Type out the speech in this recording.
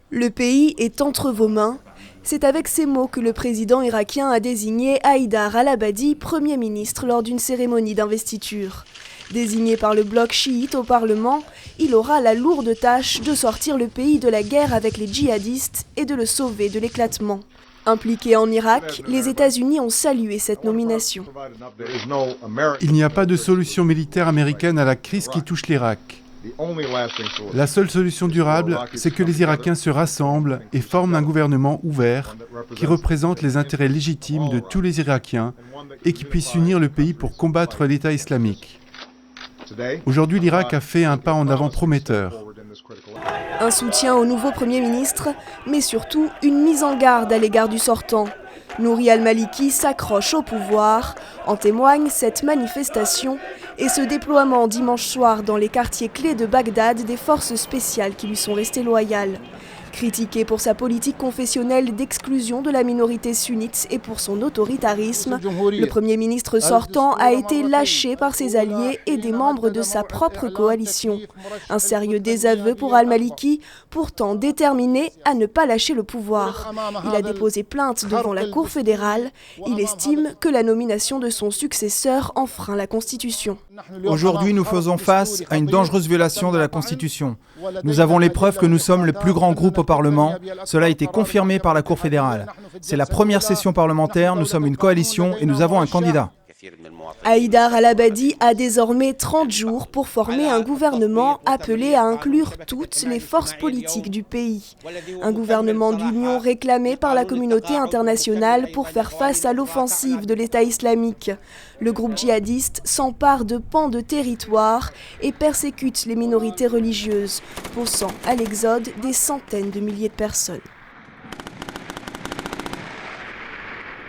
Le pays est entre vos mains. C'est avec ces mots que le président irakien a désigné Haïdar al-Abadi Premier ministre lors d'une cérémonie d'investiture. Désigné par le bloc chiite au Parlement, il aura la lourde tâche de sortir le pays de la guerre avec les djihadistes et de le sauver de l'éclatement. Impliqués en Irak, les États-Unis ont salué cette nomination. Il n'y a pas de solution militaire américaine à la crise qui touche l'Irak. La seule solution durable, c'est que les Irakiens se rassemblent et forment un gouvernement ouvert qui représente les intérêts légitimes de tous les Irakiens et qui puisse unir le pays pour combattre l'État islamique. Aujourd'hui, l'Irak a fait un pas en avant prometteur. Un soutien au nouveau Premier ministre, mais surtout une mise en garde à l'égard du sortant. Nouri al-Maliki s'accroche au pouvoir, en témoigne cette manifestation et ce déploiement dimanche soir dans les quartiers clés de Bagdad des forces spéciales qui lui sont restées loyales. Critiqué pour sa politique confessionnelle d'exclusion de la minorité sunnite et pour son autoritarisme, le Premier ministre sortant a été lâché par ses alliés et des membres de sa propre coalition. Un sérieux désaveu pour al-Maliki, pourtant déterminé à ne pas lâcher le pouvoir. Il a déposé plainte devant la Cour fédérale. Il estime que la nomination de son successeur enfreint la Constitution. Aujourd'hui, nous faisons face à une dangereuse violation de la Constitution. Nous avons les preuves que nous sommes le plus grand groupe au Parlement. Cela a été confirmé par la Cour fédérale. C'est la première session parlementaire, nous sommes une coalition et nous avons un candidat. Haïdar al-Abadi a désormais 30 jours pour former un gouvernement appelé à inclure toutes les forces politiques du pays. Un gouvernement d'union réclamé par la communauté internationale pour faire face à l'offensive de l'État islamique. Le groupe djihadiste s'empare de pans de territoire et persécute les minorités religieuses, poussant à l'exode des centaines de milliers de personnes.